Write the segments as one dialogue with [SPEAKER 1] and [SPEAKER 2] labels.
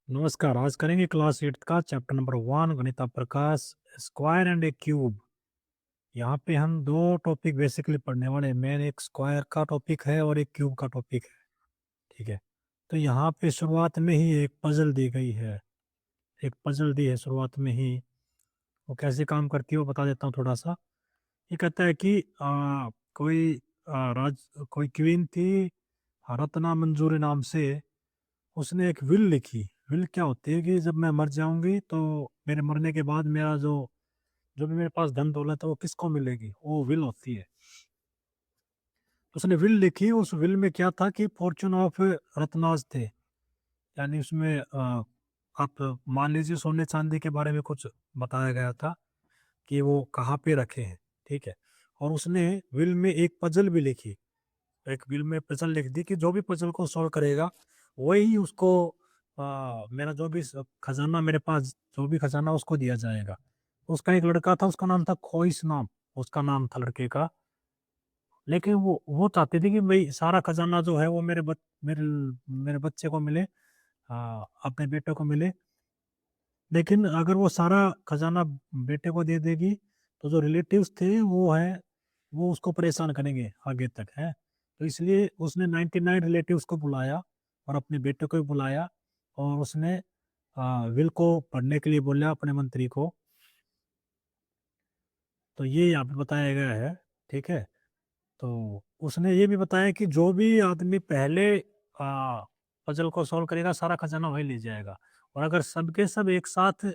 [SPEAKER 1] नमस्कार। आज करेंगे क्लास 8 का chapter number 1 Ganita Prakash square and a cube. यहाँ पे हम दो टॉपिक बेसिकली पढ़ने वाले हैं। मेन एक स्क्वायर का टॉपिक है और एक क्यूब का टॉपिक है। ठीक है, तो यहाँ पे शुरुआत में ही एक पजल दी गई है। एक पजल दी है शुरुआत में ही। वो कैसे काम करती है वो बता देता हूँ थोड़ा सा। ये कहता है कि कोई कोई क्वीन थी रत्ना मंजूरी नाम से। उसने एक विल लिखी। विल क्या होती है कि जब मैं मर जाऊंगी तो मेरे मरने के बाद मेरा जो जो भी मेरे पास धन दौलत है वो किसको मिलेगी, वो विल होती है। तो उसने विल लिखी। उस विल में क्या था कि फॉर्चून ऑफ रत्नाज थे। यानी उसमें आप मान लीजिए सोने चांदी के बारे में कुछ बताया गया था कि वो कहाँ पे रखे हैं। ठीक है, और उसने विल में एक पजल भी लिखी। एक विल में पजल लिख दी कि जो भी पजल को सॉल्व करेगा वही उसको मेरा जो भी खजाना मेरे पास जो भी खजाना उसको दिया जाएगा। उसका एक लड़का था, उसका नाम था खोइस नाम। उसका नाम था लड़के का। लेकिन वो चाहते थे कि भाई सारा खजाना जो है वो मेरे मेरे बच्चे को मिले, अपने बेटे को मिले। लेकिन अगर वो सारा खजाना बेटे को दे देगी तो जो रिलेटिव्स थे वो उसको परेशान करेंगे आगे तक है। तो इसलिए उसने 99 रिलेटिव्स को बुलाया और अपने बेटे को भी बुलाया। और उसने विल को पढ़ने के लिए बोला अपने मंत्री को। तो ये यहाँ पे बताया गया है। ठीक है, तो उसने ये भी बताया कि जो भी आदमी पहले पजल को सॉल्व करेगा सारा खजाना वही ले जाएगा। और अगर सबके सब एक साथ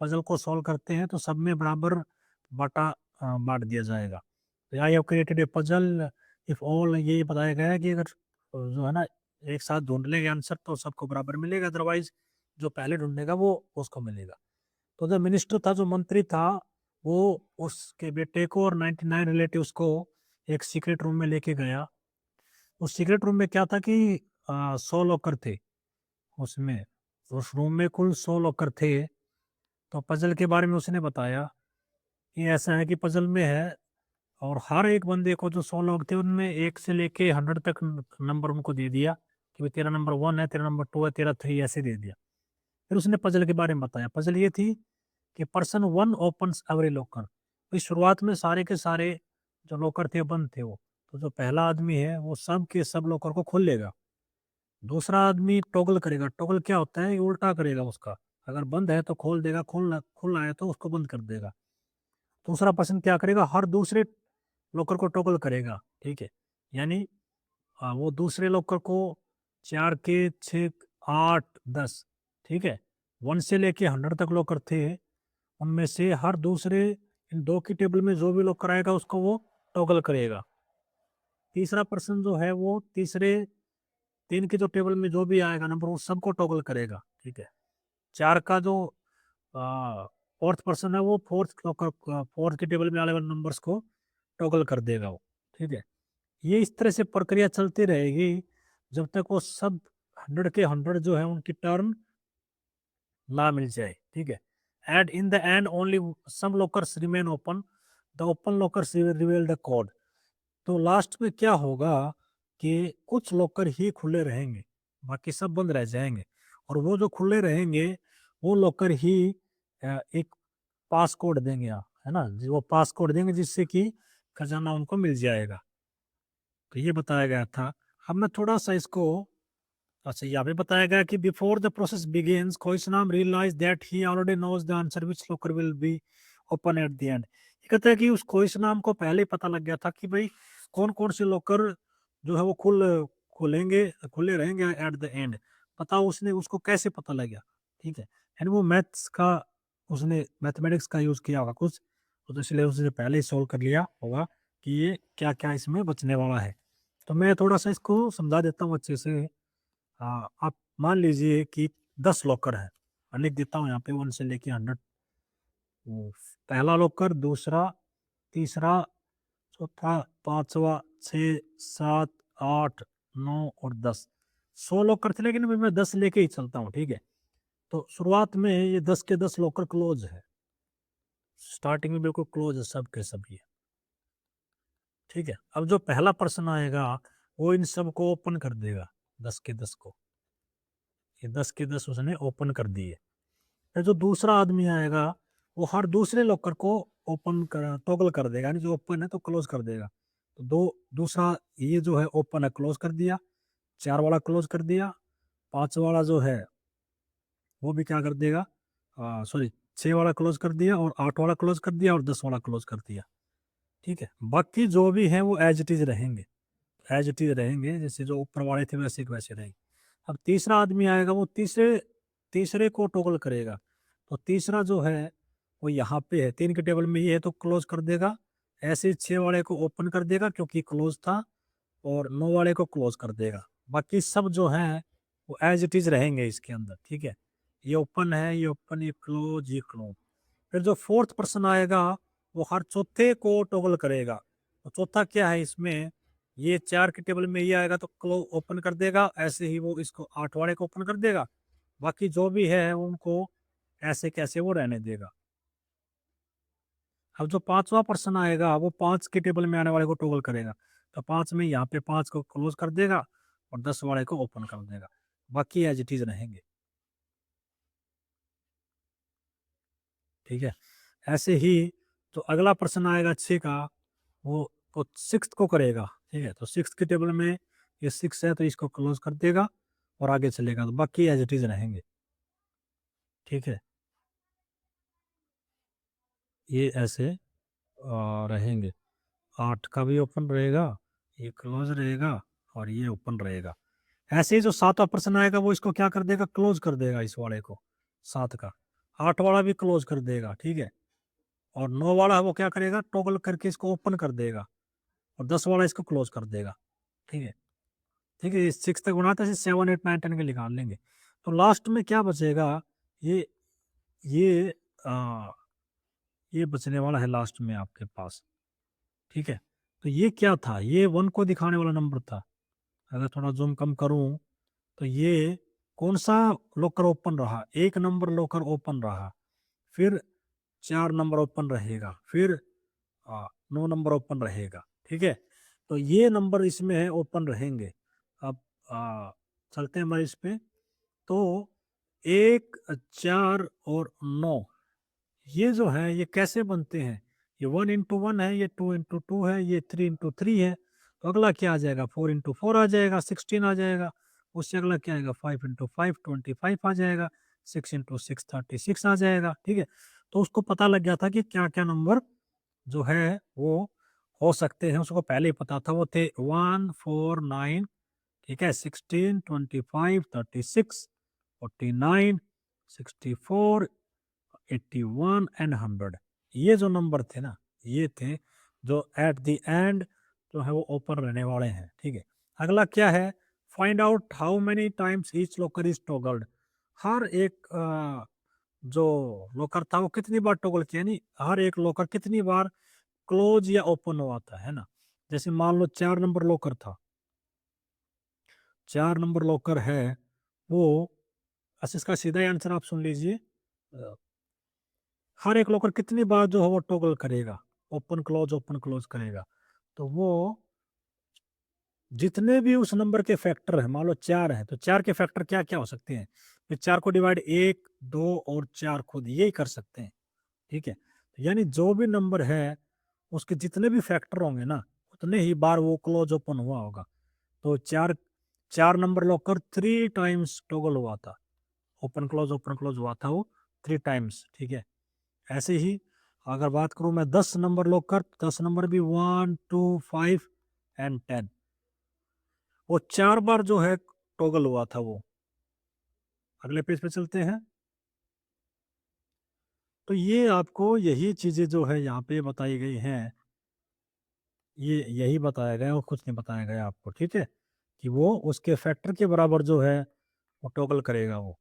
[SPEAKER 1] पजल को सॉल्व करते हैं तो सब में बराबर बांटा बांट दिया जाएगा। तो I have created a puzzle if all, ये बताया गया है कि अगर जो है ना एक साथ ढूंढ लेंगे आंसर तो सबको बराबर मिलेगा, अदरवाइज जो पहले ढूंढेगा वो उसको मिलेगा। तो जो मिनिस्टर था, जो मंत्री था, वो उसके बेटे को और 99 रिलेटिव्स को एक सीक्रेट रूम में लेके गया। उस सीक्रेट रूम में क्या था कि 100 लॉकर थे उसमें। उस रूम में कुल 100 लॉकर थे। तो पजल के बारे में उसने बताया कि ऐसा है कि पजल में है। और हर एक बंदे को जो 100 लोग थे उनमें 1 से लेके 100 तक नंबर उनको दे दिया कि भाई तेरा नंबर 1 है, तेरा नंबर 2 है, तेरा 3, ऐसे दे दिया। फिर उसने पजल के बारे में बताया। पजल ये थी कि पर्सन 1 ओपन्स एवरी लॉकर। इस शुरुआत में सारे के सारे जो लॉकर थे बंद थे वो। तो जो पहला आदमी है वो सब के सब लॉकर को खोल लेगा। दूसरा आदमी टॉगल करेगा। टॉगल क्या होता है, ये उल्टा करेगा उसका। अगर बंद है तो खोल देगा, खुला है तो उसको बंद कर देगा। दूसरा पर्सन क्या करेगा, हर दूसरे लॉकर को टॉगल करेगा। ठीक है, यानी वो दूसरे लॉकर को 4 के 6 8 10। ठीक है, 1 से लेके 100 तक लॉकर थे। उनमें से हर दूसरे इन दो की टेबल में जो भी लॉकर आएगा उसको वो टॉगल करेगा। तीसरा पर्सन जो है वो तीसरे 3 की जो टेबल में जो भी आएगा नंबर वो सबको टॉगल करेगा। ठीक है, 4 का जो फोर्थ पर्सन है वो फोर्थ की टेबल में आने वाले नंबर्स को टॉगल कर देगा वो। ठीक है, ये इस तरह से प्रक्रिया चलती रहेगी जब तक वो सब 100 के 100 जो है उनकी टर्न ना मिल जाए। ठीक है, and in the end only some lockers remain open, the open lockers reveal the code. तो लास्ट में क्या होगा कि कुछ लॉकर ही खुले रहेंगे, बाकी सब बंद रह जाएंगे। और वो जो खुले रहेंगे वो लॉकर ही एक पास कोड देंगे, है ना जी, वो पास कोड देंगे जिससे कि खजाना उनको मिल जाएगा। तो ये बताया गया था। अब मैं थोड़ा सा इसको, अच्छा यहाँ पे बताया गया कि before the process begins Khoisnam realize that he already knows the answer which locker will be open at the end. ये कहता है कि उस खोइसनाम को पहले ही पता लग गया था कि भाई कौन कौन से लॉकर जो है वो खुलेंगे खुले रहेंगे एट द एंड। पता उसने उसको कैसे पता लग गया। ठीक है, एंड वो मैथ्स का उसने मैथमेटिक्स का यूज किया होगा कुछ, तो इसलिए उसने पहले ही सोल्व कर लिया होगा कि ये क्या क्या इसमें बचने वाला है। तो मैं थोड़ा सा इसको समझा देता हूँ अच्छे से। आप मान लीजिए कि 10 लॉकर है। मैं लिख देता हूँ यहाँ पे 1 से लेके 100। पहला लॉकर, दूसरा, तीसरा, चौथा, पांचवा, 6 7 8 9 और 10। 100 लॉकर थे लेकिन अभी मैं 10 लेके ही चलता हूँ। ठीक है, तो शुरुआत में ये 10 के 10 लॉकर क्लोज है। स्टार्टिंग में बिल्कुल क्लोज है सब के सब ये। ठीक है, अब जो पहला पर्सन आएगा वो इन सब को ओपन कर देगा, 10 के 10 को। ये 10 के 10 उसने ओपन कर दिए। फिर जो दूसरा आदमी आएगा वो हर दूसरे लॉकर को ओपन कर टॉगल कर देगा, यानी जो ओपन है तो क्लोज कर देगा। तो दूसरा ये जो है ओपन है क्लोज कर दिया, 4 वाला क्लोज कर दिया, 5 वाला जो है वो भी क्या कर देगा, सॉरी 6 वाला क्लोज कर दिया और 8 वाला क्लोज कर दिया और 10 वाला क्लोज कर दिया। ठीक है, बाकी जो भी है वो एज इट इज रहेंगे, एज इट इज रहेंगे, जैसे जो ऊपर वाले थे वैसे के वैसे रहेंगे। अब तीसरा आदमी आएगा वो तीसरे तीसरे को टॉगल करेगा। तो तीसरा जो है वो यहाँ पे है, 3 के टेबल में ये है तो क्लोज कर देगा, ऐसे 6 वाले को ओपन कर देगा क्योंकि क्लोज था, और 9 वाले को क्लोज कर देगा। बाकी सब जो है वो एज इट इज रहेंगे इसके अंदर। ठीक है, ये ओपन है, ये ओपन, ये क्लोज, ये क्लोज। फिर जो फोर्थ पर्सन आएगा वो हर चौथे को टॉगल करेगा। तो चौथा क्या है इसमें, ये 4 के टेबल में ये आएगा तो क्लोज ओपन कर देगा, ऐसे ही वो इसको 8 वाले को ओपन कर देगा। बाकी जो भी है उनको ऐसे कैसे वो रहने देगा। अब जो पांचवा पर्सन आएगा वो 5 के टेबल में आने वाले को टॉगल करेगा। तो 5 में यहाँ पे 5 को क्लोज कर देगा और 10 वाले को ओपन कर देगा। बाकी एज इट इज रहेंगे। ठीक है, ऐसे ही जो अगला पर्सन आएगा 6 का, वो 6 को करेगा। ठीक है, तो 6 के टेबल में ये 6 है तो इसको क्लोज कर देगा और आगे चलेगा, तो बाकी एज इट इज रहेंगे। ठीक है, ये ऐसे रहेंगे। 8 का भी ओपन रहेगा, ये क्लोज रहेगा और ये ओपन रहेगा। ऐसे ही जो 7वां पर्सन आएगा वो इसको क्या कर देगा, क्लोज कर देगा इस वाले को, 7 का। 8 वाला भी क्लोज कर देगा। ठीक है, और 9 वाला वो क्या करेगा, टॉगल करके इसको ओपन कर देगा और 10 वाला इसको क्लोज कर देगा। ठीक है, ठीक है, 6 तक बनाते हैं, 7 8 9 10 के निकाल लेंगे। तो लास्ट में क्या बचेगा, ये ये आ, ये बचने वाला है लास्ट में आपके पास। ठीक है, तो ये क्या था, ये 1 को दिखाने वाला नंबर था। अगर थोड़ा जूम कम करूं तो ये कौन सा लॉकर ओपन रहा, 1 नंबर लॉकर ओपन रहा, फिर 4 नंबर ओपन रहेगा, फिर 9 नंबर ओपन रहेगा। ठीक है, तो ये नंबर इसमें है ओपन रहेंगे। अब चलते हैं हमारे इस पे। तो 1 4 और 9 ये जो है ये कैसे बनते हैं, ये 1 इंटू 1 है, ये 2 इंटू 2 है, ये 3 इंटू 3 है। तो अगला क्या आ जाएगा, 4 इंटू 4 आ जाएगा, 16 आ जाएगा। उससे अगला क्या आएगा, 5 इंटू 5 25 आ जाएगा, 6 इंटू 6 36 आ जाएगा। ठीक है, तो उसको पता लग गया था कि क्या क्या नंबर जो है वो हो सकते हैं, उसको पहले ही पता था। वो थे 1 4 9, ठीक है, 16 25 36 49 64 81 एंड 100। ये जो नंबर थे ना, ये थे जो एट द एंड जो है वो ओपन रहने वाले हैं। ठीक है, अगला क्या है, find out how many times each locker is toggled. हर एक जो लॉकर था वो कितनी बार टॉगल किया, नहीं हर एक लॉकर कितनी बार क्लोज या ओपन हुआ था, है ना। जैसे मान लो 4 नंबर लॉकर था, 4 नंबर लॉकर है वो, अच्छा इसका सीधा ही आंसर आप सुन लीजिए। हर एक लॉकर कितनी बार जो है वो टॉगल करेगा, ओपन क्लोज करेगा। तो वो जितने भी उस नंबर के फैक्टर है, मान लो 4 है तो 4 के फैक्टर क्या क्या हो सकते हैं, फिर 4 को डिवाइड 1 2 और 4 खुद यही कर सकते हैं। ठीक है, तो यानी जो भी नंबर है उसके जितने भी फैक्टर होंगे ना उतने ही बार वो क्लोज ओपन हुआ होगा। तो 4 नंबर लॉकर 3 टाइम्स टॉगल हुआ था, ओपन क्लोज हुआ था वो 3 टाइम्स। ठीक है, ऐसे ही अगर बात करूं मैं 10 नंबर लॉकर, 10 नंबर भी 1 2 5 एंड 10, वो 4 बार जो है टॉगल हुआ था वो। अगले पेज पे चलते हैं। तो ये आपको यही चीजें जो है यहाँ पे बताई गई हैं, ये यही बताया गया और कुछ नहीं बताया गया आपको। ठीक है, कि वो उसके फैक्टर के बराबर जो है वो टॉगल करेगा वो।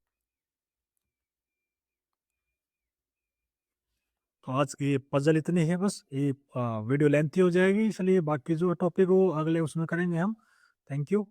[SPEAKER 1] तो आज की पजल इतनी है बस, ये वीडियो लेंथी हो जाएगी, इसलिए बाकी जो टॉपिक वो अगले उसमें करेंगे हम। Thank you.